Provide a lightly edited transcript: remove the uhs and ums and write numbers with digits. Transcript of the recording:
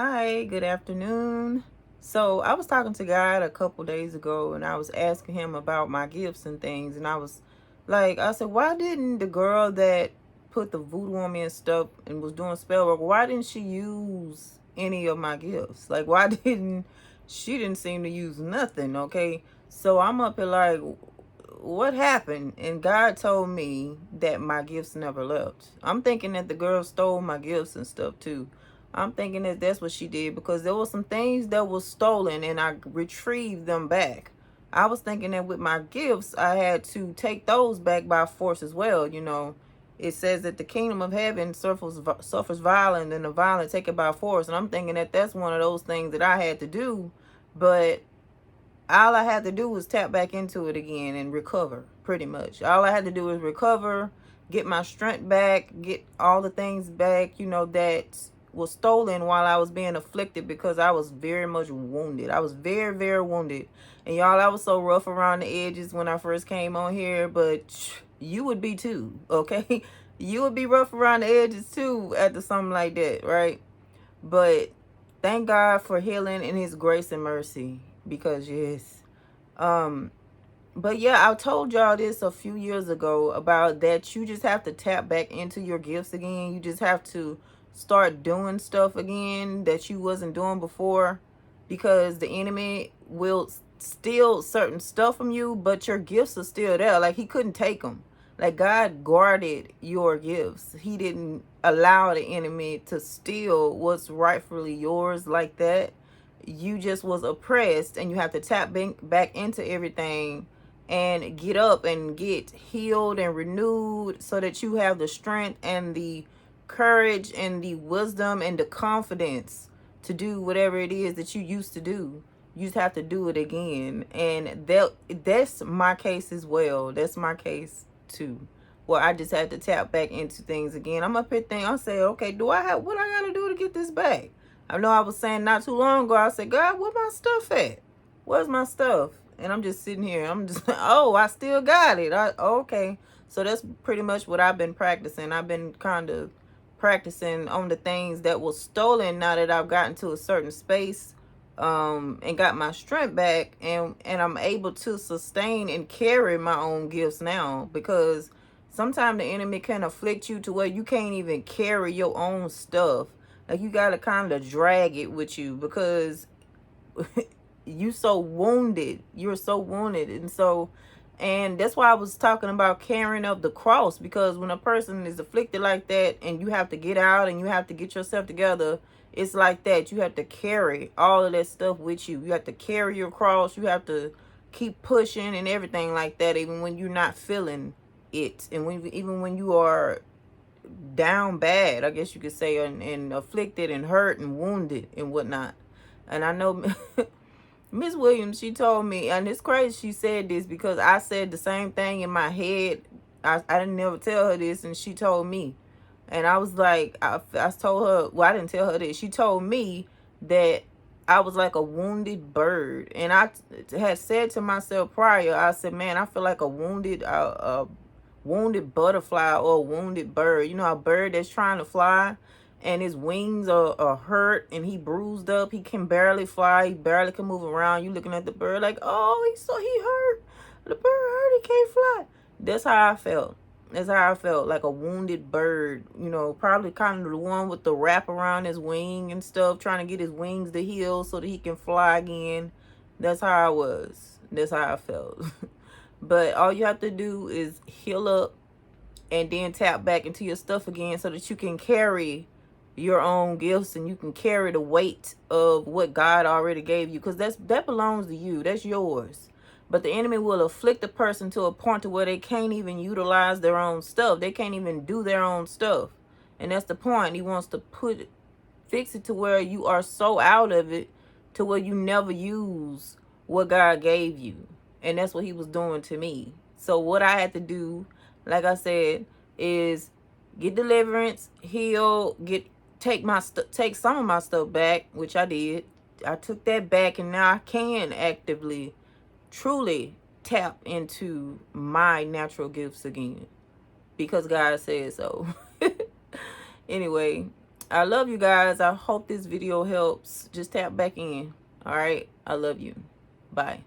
Hi, good afternoon. So I was talking to God a couple days ago and I was asking him about my gifts and things. And I said, why didn't the girl that put the voodoo on me and stuff and was doing spell work, why didn't she use any of my gifts? Like, why she didn't seem to use nothing, okay? So I'm up here like, what happened? And God told me that my gifts never left. I'm thinking that the girl stole my gifts and stuff too. I'm thinking that that's what she did because there were some things that was stolen and I retrieved them back. I was thinking that with my gifts, I had to take those back by force as well. It says that the kingdom of heaven suffers violence and the violent take it by force. And I'm thinking that that's one of those things that I had to do. But all I had to do was tap back into it again and recover, pretty much. All I had to do was recover, get my strength back, get all the things back, that was stolen while I was being afflicted because I was very much wounded. I was very, very wounded. And y'all, I was so rough around the edges when I first came on here, but you would be too, okay? You would be rough around the edges too after something like that, right? But thank God for healing and his grace and mercy because yes. Um but yeah, I told y'all this a few years ago about that you just have to tap back into your gifts again. You just have to start doing stuff again that you wasn't doing before because the enemy will steal certain stuff from you, but your gifts are still there. Like he couldn't take them. Like God guarded your gifts. He didn't allow the enemy to steal what's rightfully yours like that. You just was oppressed and you have to tap back into everything and get up and get healed and renewed so that you have the strength and the courage and the wisdom and the confidence to do whatever it is that you used to do. You just have to do it again. And that's my case as well. That's my case too. Well, I just had to tap back into things again. I'm up here thinking, I say, okay, do I have what I gotta do to get this back? I know I was saying not too long ago, I said, God, where my stuff at? Where's my stuff? And I'm just sitting here. I'm just, oh, I still got it. Okay. So that's pretty much what I've been practicing. I've been kind of practicing on the things that was stolen now that I've gotten to a certain space and got my strength back and I'm able to sustain and carry my own gifts now because sometimes the enemy can afflict you to where you can't even carry your own stuff. Like you got to kind of drag it with you because you're so wounded. And that's why I was talking about carrying up the cross, because when a person is afflicted like that and you have to get out and you have to get yourself together, it's like that. You have to carry all of that stuff with you. You have to carry your cross. You have to keep pushing and everything like that, even when you're not feeling it. And even when you are down bad, I guess you could say, and afflicted and hurt and wounded and whatnot. And I know Miss Williams, she told me, and it's crazy she said this because I said the same thing in my head. I didn't never tell her this, and she told me. And I was like, I told her, well, I didn't tell her this. She told me that I was like a wounded bird. And I had said to myself prior, I said, man, I feel like a wounded butterfly or a wounded bird. You know, a bird that's trying to fly and his wings are hurt and he bruised up. He can barely fly. He barely can move around. You looking at the bird like, oh, he hurt. The bird hurt. He can't fly. That's how I felt. That's how I felt, like a wounded bird. You know, probably kind of the one with the wrap around his wing and stuff, trying to get his wings to heal so that he can fly again. That's how I was. That's how I felt. But all you have to do is heal up and then tap back into your stuff again so that you can carry your own gifts and you can carry the weight of what God already gave you, because that belongs to you. That's yours. But the enemy will afflict the person to a point to where they can't even utilize their own stuff. They can't even do their own stuff. And that's the point. He wants to fix it to where you are so out of it to where you never use what God gave you. And that's what he was doing to me. So what I had to do, like I said, is get deliverance, heal, take some of my stuff back, which I did. I took that back, and now I can actively, truly tap into my natural gifts again because God said so. Anyway, I love you guys. I hope this video helps. Just tap back in. All right. I love you. Bye.